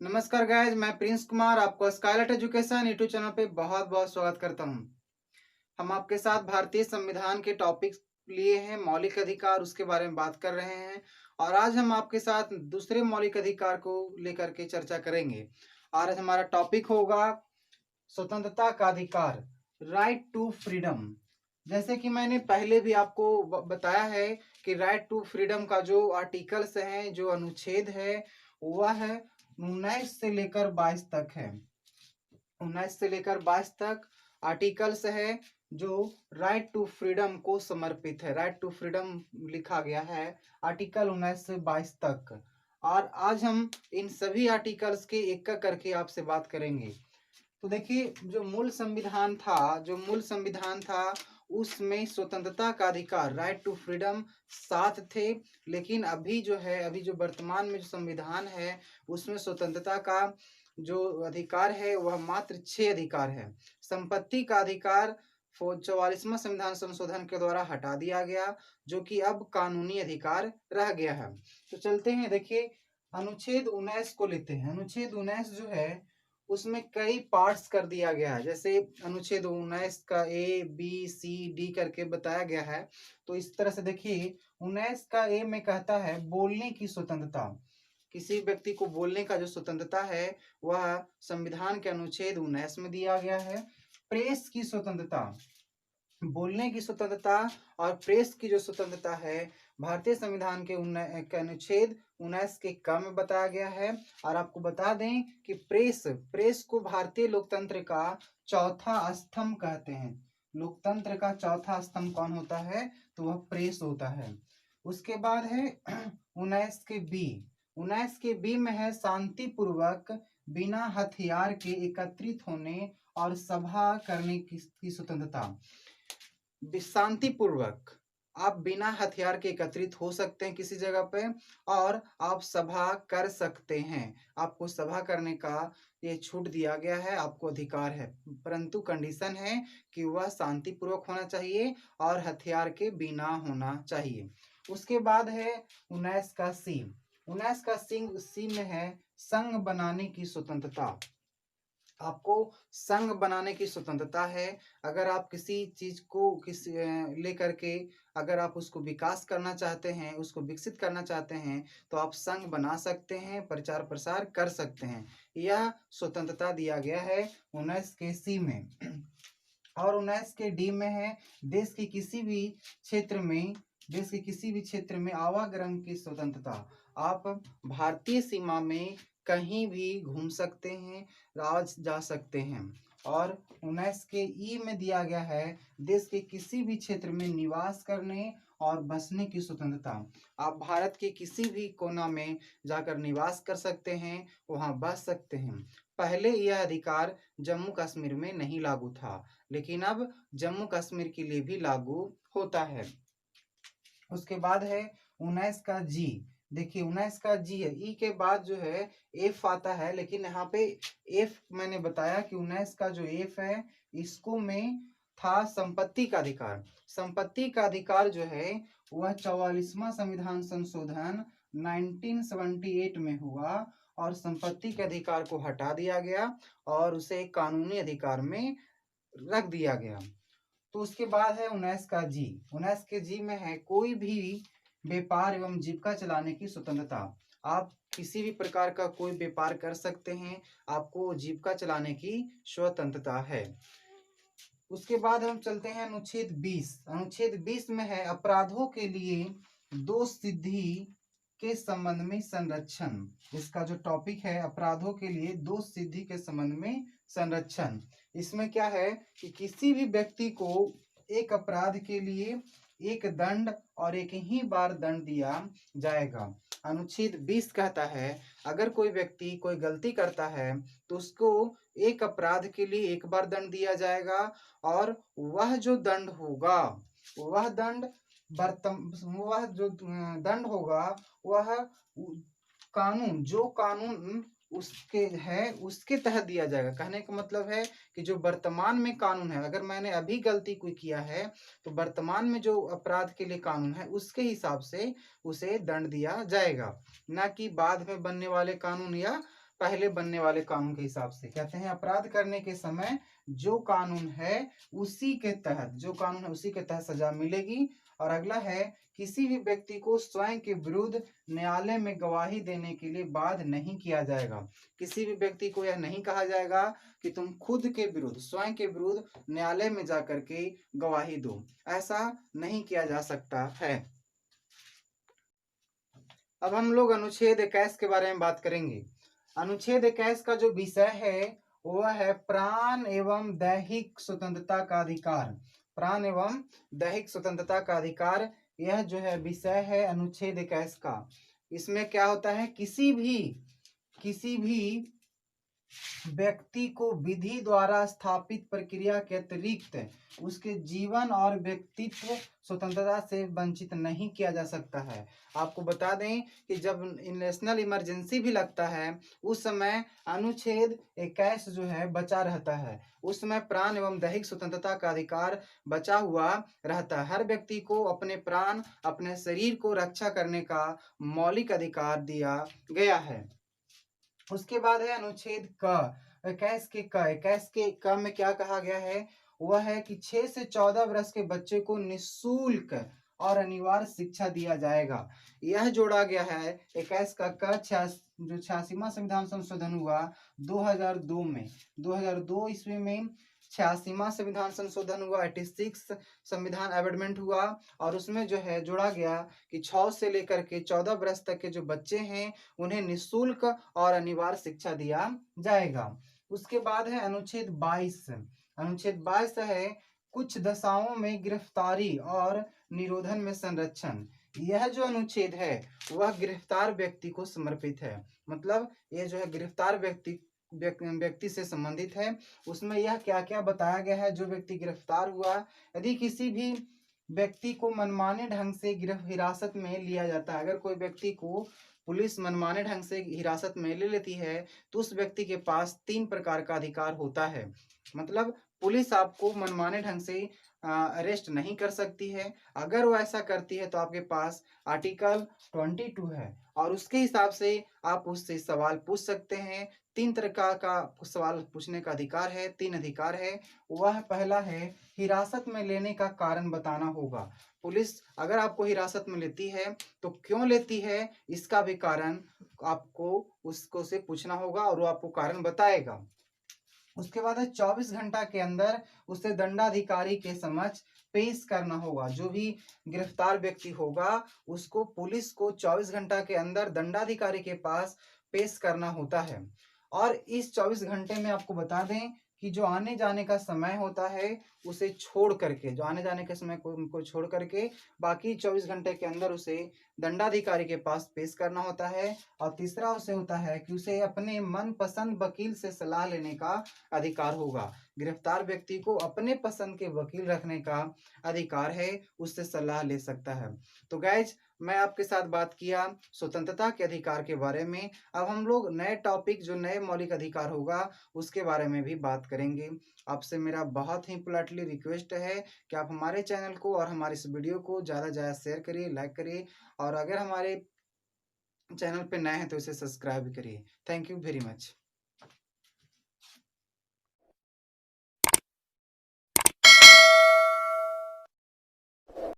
नमस्कार गाइज, मैं प्रिंस कुमार आपको स्काईलाइट एजुकेशन यूट्यूब चैनल पे बहुत बहुत स्वागत करता हूँ। हम आपके साथ भारतीय संविधान के टॉपिक लिए हैं, मौलिक अधिकार उसके बारे में बात कर रहे हैं। और आज हम आपके साथ दूसरे मौलिक अधिकार को लेकर के चर्चा करेंगे। आज हमारा टॉपिक होगा स्वतंत्रता का अधिकार, राइट टू फ्रीडम। जैसे कि मैंने पहले भी आपको बताया है कि राइट टू फ्रीडम का जो आर्टिकल्स हैं, जो अनुच्छेद है, वह है 19 से लेकर 22 तक है। 19 से लेकर 22 तक आर्टिकल्स है जो राइट टू फ्रीडम को समर्पित है। राइट टू फ्रीडम लिखा गया है आर्टिकल 19 से 22 तक। और आज हम इन सभी आर्टिकल्स के एक एक करके आपसे बात करेंगे। तो देखिए, जो मूल संविधान था उसमें स्वतंत्रता का अधिकार, राइट टू फ्रीडम 7 थे। लेकिन अभी जो वर्तमान में जो संविधान है उसमें स्वतंत्रता का जो अधिकार है वह मात्र 6 अधिकार है। संपत्ति का अधिकार 44वां संविधान संशोधन के द्वारा हटा दिया गया, जो कि अब कानूनी अधिकार रह गया है। तो चलते हैं, देखिए अनुच्छेद 19 को लेते हैं। अनुच्छेद 19 जो है उसमें कई पार्ट्स कर दिया गया है। जैसे अनुच्छेद 19 का ए बी सी डी करके बताया गया है। तो इस तरह से देखिए, 19 का ए में कहता है बोलने की स्वतंत्रता। किसी व्यक्ति को बोलने का जो स्वतंत्रता है वह संविधान के अनुच्छेद 19 में दिया गया है। प्रेस की स्वतंत्रता, बोलने की स्वतंत्रता और प्रेस की जो स्वतंत्रता है भारतीय संविधान के अनुच्छेद 19 के क में बताया गया है। और आपको बता दें कि प्रेस को भारतीय लोकतंत्र का चौथा स्तंभ कहते हैं। लोकतंत्र का चौथा स्तंभ कौन होता है? तो वह प्रेस होता है। उसके बाद है 19 के बी में है शांतिपूर्वक बिना हथियार के एकत्रित होने और सभा करने की स्वतंत्रता। शांतिपूर्वक आप बिना हथियार के एकत्रित हो सकते हैं किसी जगह पे, और आप सभा कर सकते हैं। आपको सभा करने का ये छूट दिया गया है, आपको अधिकार है। परंतु कंडीशन है कि वह शांतिपूर्वक होना चाहिए और हथियार के बिना होना चाहिए। उसके बाद है 19 का सी। 19 का सी में है संघ बनाने की स्वतंत्रता। आपको संघ बनाने की स्वतंत्रता है। अगर आप किसी चीज को लेकर के अगर आप उसको विकास करना चाहते हैं, उसको विकसित करना चाहते हैं, तो आप संघ बना सकते हैं, प्रचार प्रसार कर सकते हैं। यह स्वतंत्रता दिया गया है 19 के सी में। और 19 के डी में है देश के किसी भी क्षेत्र में आवागमन की स्वतंत्रता। आप भारतीय सीमा में कहीं भी घूम सकते हैं, राज जा सकते हैं। और 19 के ई में दिया गया है देश के किसी भी क्षेत्र में निवास करने और बसने की स्वतंत्रता। आप भारत के किसी भी कोना में जाकर निवास कर सकते हैं, वहां बस सकते हैं। पहले यह अधिकार जम्मू कश्मीर में नहीं लागू था, लेकिन अब जम्मू कश्मीर के लिए भी लागू होता है। उसके बाद है 19 का जी। देखिए 19 का जी है, ई के बाद जो है एफ आता है, लेकिन यहाँ पे एफ मैंने बताया कि 19 का जो एफ है इसको में था संपत्ति का अधिकार। संपत्ति का अधिकार जो है वह 44वां संविधान संशोधन 1978 में हुआ और संपत्ति के अधिकार को हटा दिया गया और उसे कानूनी अधिकार में रख दिया गया। तो उसके बाद है 19 का जी। 19 के जी में है कोई भी व्यापार एवं जीविका चलाने की स्वतंत्रता। आप किसी भी प्रकार का कोई व्यापार कर सकते हैं, आपको जीविका चलाने की स्वतंत्रता है। उसके बाद हम चलते हैं अनुच्छेद 20। अनुच्छेद 20 में है अपराधों के लिए दोष सिद्धि के संबंध में संरक्षण। इसका जो टॉपिक है अपराधों के लिए दोष सिद्धि के संबंध में संरक्षण। इसमें क्या है कि किसी भी व्यक्ति को एक अपराध के लिए एक दंड और एक ही बार दंड दिया जाएगा। अनुच्छेद 20 कहता है अगर कोई व्यक्ति कोई गलती करता है तो उसको एक अपराध के लिए एक बार दंड दिया जाएगा, और वह जो दंड होगा वह दंड वह कानून उसके तहत दिया जाएगा। कहने का मतलब है कि जो वर्तमान में कानून है, अगर मैंने अभी गलती कोई किया है तो वर्तमान में जो अपराध के लिए कानून है उसके हिसाब से उसे दंड दिया जाएगा, ना कि बाद में बनने वाले कानून या पहले बनने वाले कानून के हिसाब से। कहते हैं अपराध करने के समय जो कानून है उसी के तहत, जो कानून है उसी के तहत सजा मिलेगी। और अगला है किसी भी व्यक्ति को स्वयं के विरुद्ध न्यायालय में गवाही देने के लिए बाध्य नहीं किया जाएगा। किसी भी व्यक्ति को यह नहीं कहा जाएगा कि तुम खुद के विरुद्ध, स्वयं के विरुद्ध न्यायालय में जाकर के गवाही दो, ऐसा नहीं किया जा सकता है। अब हम लोग अनुच्छेद 21 के बारे में बात करेंगे। अनुच्छेद 21 का जो विषय है वह है प्राण एवं दैहिक स्वतंत्रता का अधिकार। प्राण एवं दैहिक स्वतंत्रता का अधिकार, यह जो है विषय है अनुच्छेद 21 का। इसमें क्या होता है, किसी भी व्यक्ति को विधि द्वारा स्थापित प्रक्रिया के अतिरिक्त उसके जीवन और व्यक्तित्व स्वतंत्रता से वंचित नहीं किया जा सकता है। आपको बता दें कि जब नेशनल इमरजेंसी भी लगता है उस समय अनुच्छेद 21 जो है बचा रहता है। उस समय प्राण एवं दैहिक स्वतंत्रता का अधिकार बचा हुआ रहता है। हर व्यक्ति को अपने प्राण, अपने शरीर को रक्षा करने का मौलिक अधिकार दिया गया है। उसके बाद है अनुच्छेद क 21 के क में क्या कहा गया है, वह है कि 6 से 14 वर्ष के बच्चे को निःशुल्क और अनिवार्य शिक्षा दिया जाएगा। यह जोड़ा गया है 21 का क जो 86वां संविधान संशोधन हुआ 2002 में, 2002 ईस्वी में 86वां संविधान संशोधन हुआ, 86 संविधान अमेंडमेंट हुआ। और उसमें जो है जोड़ा गया कि 6 से लेकर के 14 वर्ष तक के जो बच्चे हैं उन्हें निःशुल्क और अनिवार्य शिक्षा दिया जाएगा। उसके बाद है अनुच्छेद 22। अनुच्छेद 22 है कुछ दशाओं में गिरफ्तारी और निरोधन में संरक्षण। यह जो अनुच्छेद है वह गिरफ्तार व्यक्ति को समर्पित है। मतलब यह जो है गिरफ्तार व्यक्ति से संबंधित है। उसमें यह क्या क्या बताया गया है, जो व्यक्ति गिरफ्तार हुआ, यदि किसी भी व्यक्ति को मनमाने ढंग से हिरासत में लिया जाता है, अगर कोई व्यक्ति को पुलिस मनमाने ढंग से हिरासत में ले लेती है तो उस व्यक्ति के पास 3 प्रकार का अधिकार होता है। मतलब पुलिस आपको मनमाने ढंग से अरेस्ट नहीं कर सकती है। अगर वो ऐसा करती है तो आपके पास आर्टिकल 22 है और उसके हिसाब से आप उससे सवाल पूछ सकते हैं। 3 तरह का सवाल पूछने का अधिकार है, 3 अधिकार है। वह पहला है हिरासत में लेने का कारण बताना होगा। पुलिस अगर आपको हिरासत में लेती है तो क्यों लेती है इसका भी कारण आपको उसको से पूछना होगा और वो आपको कारण बताएगा। उसके बाद है 24 घंटा के अंदर उसे दंडाधिकारी के समक्ष पेश करना होगा। जो भी गिरफ्तार व्यक्ति होगा उसको पुलिस को 24 घंटा के अंदर दंडाधिकारी के पास पेश करना होता है। और इस 24 घंटे में आपको बता दें कि जो आने जाने का समय होता है उसे छोड़ करके, जो आने जाने के समय को छोड़ करके बाकी 24 घंटे के अंदर उसे दंडाधिकारी के पास पेश करना होता है। और तीसरा उसे होता है कि उसे अपने मनपसंद वकील से सलाह लेने का अधिकार होगा। गिरफ्तार व्यक्ति को अपने पसंद के वकील रखने का अधिकार है, उससे सलाह ले सकता है। तो गाइज, मैं आपके साथ बात किया स्वतंत्रता के अधिकार के बारे में। अब हम लोग नए टॉपिक, जो नए मौलिक अधिकार होगा उसके बारे में भी बात करेंगे। आपसे मेरा बहुत ही पोलाइटली रिक्वेस्ट है कि आप हमारे चैनल को और हमारे इस वीडियो को ज़्यादा से ज़्यादा शेयर करिए, लाइक करिए और अगर हमारे चैनल पे नए हैं तो इसे सब्सक्राइब करिए। Thank you very much.